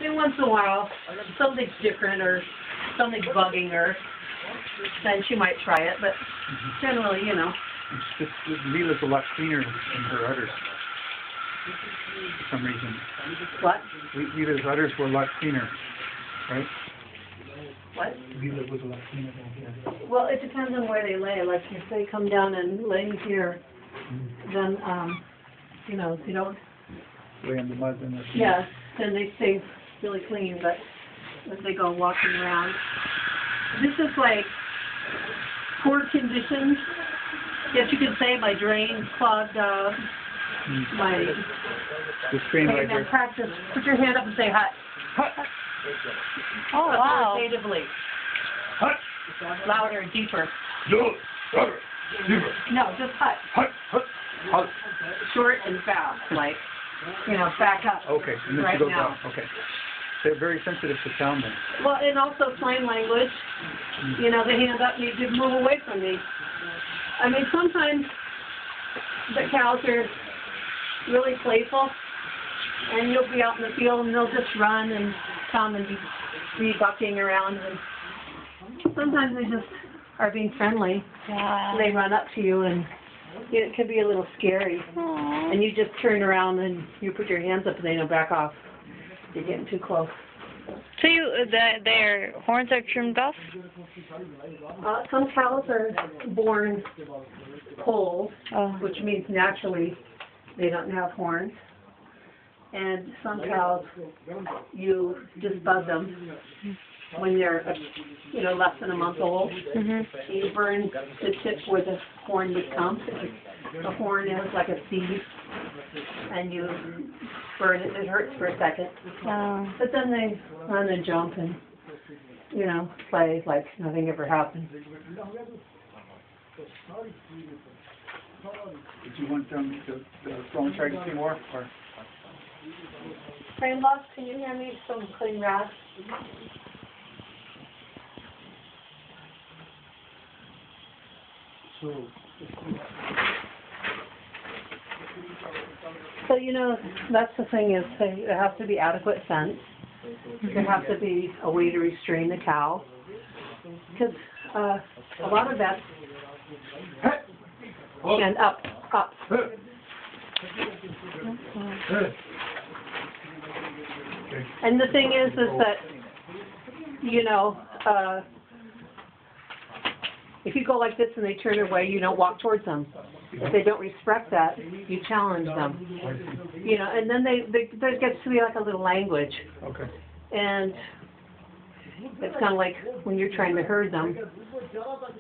And once in a while, something's different or something's bugging her, then she might try it. But generally, you know. Leela's a lot cleaner in her udders. For some reason. What? Leela's udders were a lot cleaner, right? What? Leela was a lot cleaner than here. Well, it depends on where they lay. Like if they come down and lay here, then you know, if you don't. Lay in the mud and the. Yeah, then they stay really clean. But if they go walking around, this is like poor conditions. Yes, you could say my drain clogged up. My. The strain Hey, right man, there. practice. Put your hand up and say hut. Hut. Oh, wow. Authoritatively. Hut. Louder, deeper. No. Louder. Deeper. No, just hut. Hut. Hut. Hut. Short and fast, like, you know, back up. Okay. And then right she goes now. down. Okay. They're very sensitive to sound then. Well, and also sign language. You know, the hand up needs to move away from me. I mean, sometimes the cows are really playful, and you'll be out in the field and they'll just run and come and be bucking around. And sometimes they just are being friendly. Yeah. They run up to you, and it can be a little scary. Aww. And you just turn around and you put your hands up and they know back off. You're getting too close. So their horns are trimmed off? Some cows are born cold, Oh. which means naturally they don't have horns. And some cows, you just bud them when they're, you know, less than a month old. Mm-hmm. You burn the tip where the horn would come. The horn is like a seed, and you burn it. It hurts for a second. Oh. But then they run and jump and, you know, play like nothing ever happened. Did you want them to go and try to see more? Or? Hey, love, can you hand me some clean rags? So, you know, that's the thing is there has to be adequate fence. There has to be a way to restrain the cow. Because a lot of that, and up. And the thing is that, you know, if you go like this and they turn away, you don't walk towards them. If they don't respect that, you challenge them. You know, and then there gets to be like a little language. Okay. And it's kind of like when you're trying to herd them.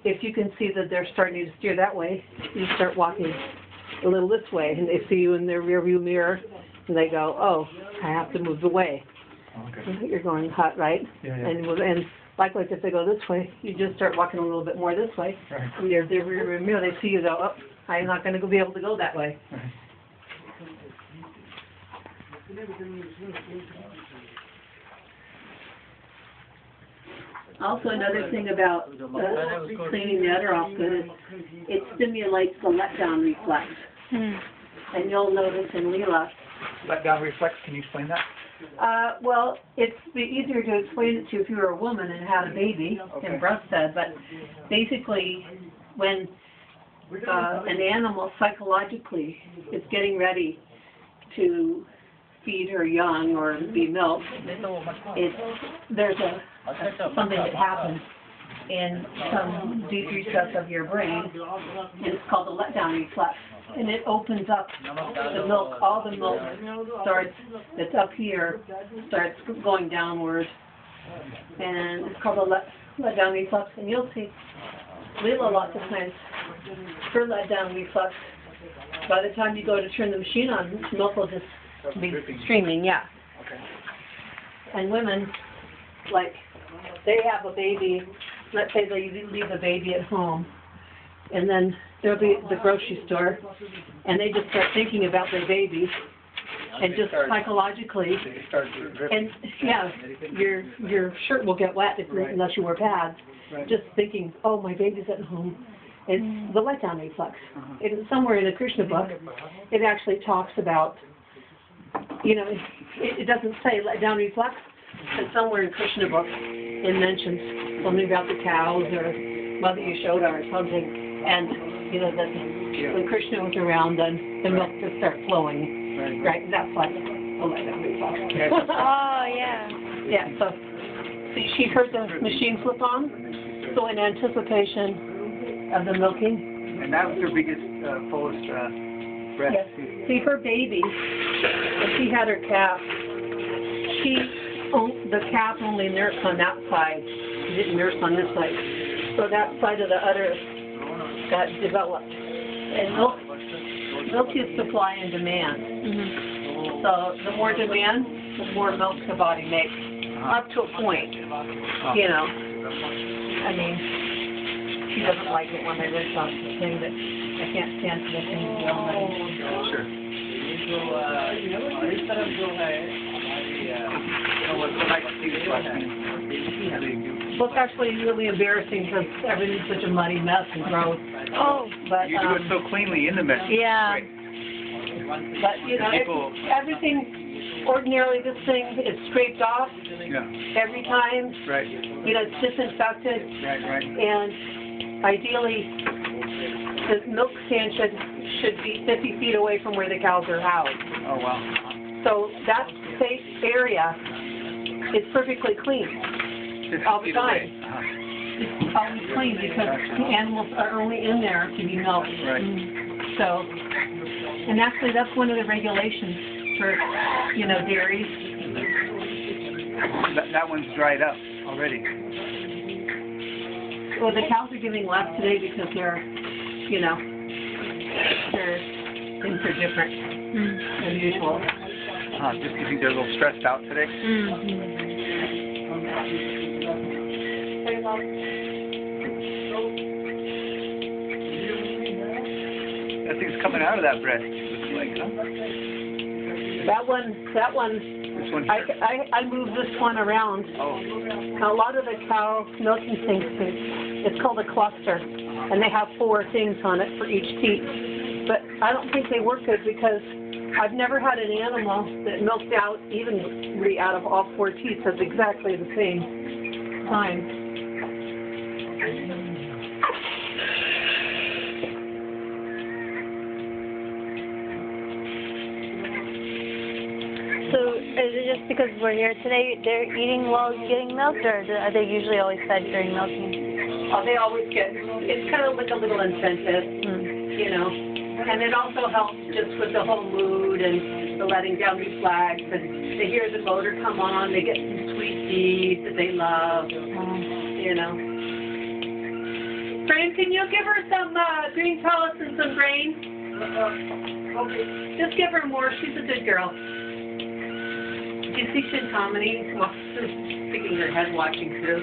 If you can see that they're starting to steer that way, you start walking a little this way, and they see you in their rearview mirror, and they go, "Oh, I have to move away." Okay. You're going hot, right? Yeah. And likewise, if they go this way, you just start walking a little bit more this way. Right. And their rearview mirror, they see you go, "Oh, I'm not going to be able to go that way." Right. Also, another thing about cleaning the udder off good is it stimulates the letdown reflex. And you'll notice in Leela. Let down reflex. Can you explain that? Well, it'd be easier to explain it to you if you were a woman and had a baby and breastfed, but basically when an animal psychologically is getting ready to feed her young or be milked, there's something that happens in some deep recess of your brain, and it's called the letdown reflex. And it opens up the milk, all the milk that's up here starts going downward. And it's called a letdown reflex. And you'll see Leela lots of times, her letdown reflex, by the time you go to turn the machine on, milk will just be streaming, yeah. Okay. And women, like, they have a baby, let's say they leave a baby at home, and then there'll be the grocery store, and they just start thinking about their baby, and just psychologically, and yeah, your shirt will get wet unless you wear pads. Just thinking, oh, my baby's at home. It's the letdown reflex. Somewhere in the Krishna book, it actually talks about, you know, it doesn't say letdown reflex, But somewhere in Krishna book, it mentions something about the cows or Mother Yashoda or something, and you know that when Krishna was around, then the milk just started flowing. Right. That's like a let down reflex. Oh, yeah. Yeah. So see, she heard the machine flip on, so in anticipation of the milking. And that was her biggest, fullest breast. Yes. See, her baby, when she had her calf, the calf only nursed on that side. She didn't nurse on this side. So that side of the udder got developed. And milk is supply and demand. Mm-hmm. So the more demand, the more milk the body makes. Up to a point, you know. I mean, she doesn't like it when they rinse off the thing, but I can't stand for the thing to be all night. Sure. Well, it's actually really embarrassing because everything's such a muddy mess and gross. Oh. But You do it so cleanly in the mess. Yeah. Right. but you know, everything. Ordinarily, this thing is scraped off every time. Right. You know, it's disinfected. Right. And ideally, the milk stand should be 50 feet away from where the cows are housed. Oh, wow. So that safe area is perfectly clean all the time. It's always clean because the animals are only in there to be milked. Right. So, and actually, that's one of the regulations for, you know, dairies. That one's dried up already. Well, the cows are giving less today because they're, you know, things are different than usual. Just do you think they're a little stressed out today? That thing's coming out of that breast. Looks like, huh? That one, This one. I moved this one around. Oh. Now, a lot of the cow milking things, it's called a cluster, and they have 4 things on it for each teat. But I don't think they work good because I've never had an animal that milked out evenly out of all 4 teats at exactly the same time. So is it just because we're here today, they're eating while getting milked, or are they usually always fed during milking? Oh, they always get, it's kind of like a little incentive, you know. And it also helps just with the whole mood and the letting down these flags. And they hear the motor come on, they get some sweet seeds that they love, you know. Frank, can you give her some green pellets and some grain? Okay. Just give her more. She's a good girl. Do you see Shintamani sticking her head watching through?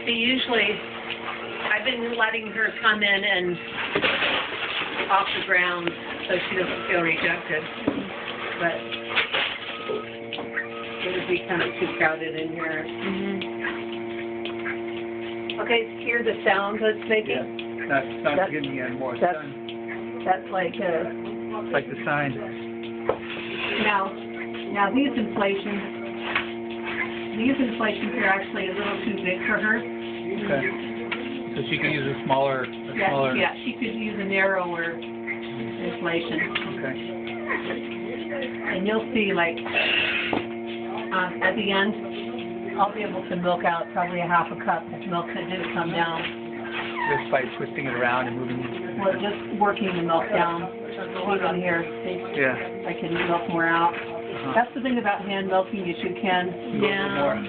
See, usually, I've been letting her come in and off the ground so she doesn't feel rejected. But it would be kind of too crowded in here. Okay, hear the sound it's making? Yeah. That's giving you more sun. That's like It's like the sign. Now these inflations are actually a little too big for her. Okay. So she can use a smaller. Yeah, she could use a narrower inflation. Okay. And you'll see, like, at the end, I'll be able to milk out probably a half a cup of milk that didn't come down. Just by twisting it around and moving. Well, just working the milk down. Even here, see, I can milk more out. That's the thing about hand milking is you can,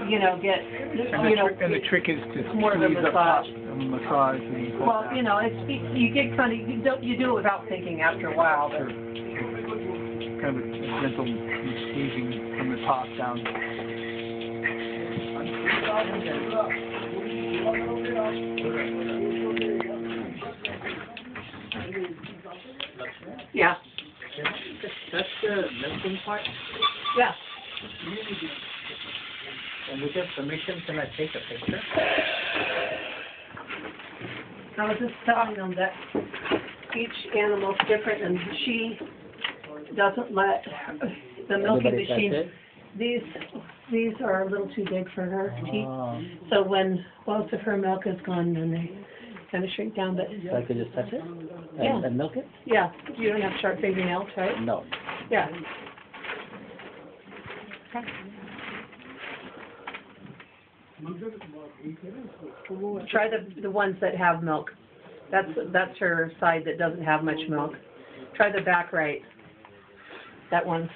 you know, get, and the trick is to more of a massage. Well, down. you know, you get kind of, you do it without thinking after a while. But Kind of a gentle squeezing from the top down. yeah. That's the milking part. Yeah. And with your permission, can I take a picture? I was just telling them that each animal's different, and she doesn't let the milking machine. these are a little too big for her teeth. Oh, So when most of her milk is gone, then they kind of shrink down. But so I could just touch it Yeah. and milk it? yeah, you don't have sharp fingernails, right? No. Yeah. Try the ones that have milk. That's her side that doesn't have much milk. Try the back right. That one.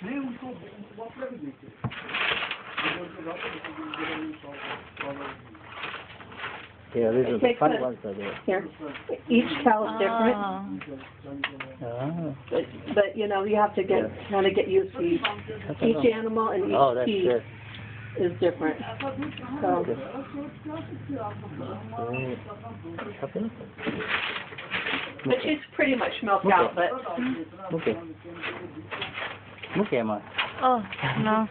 Yeah, these are the Take fun the- ones right there. Here. Each cow is different, Oh. but you know you have to kind of get used to each animal and Oh, each that's teeth good. is different. So Okay. but she's pretty much milked out. But Okay. Okay, Emma. Oh, no.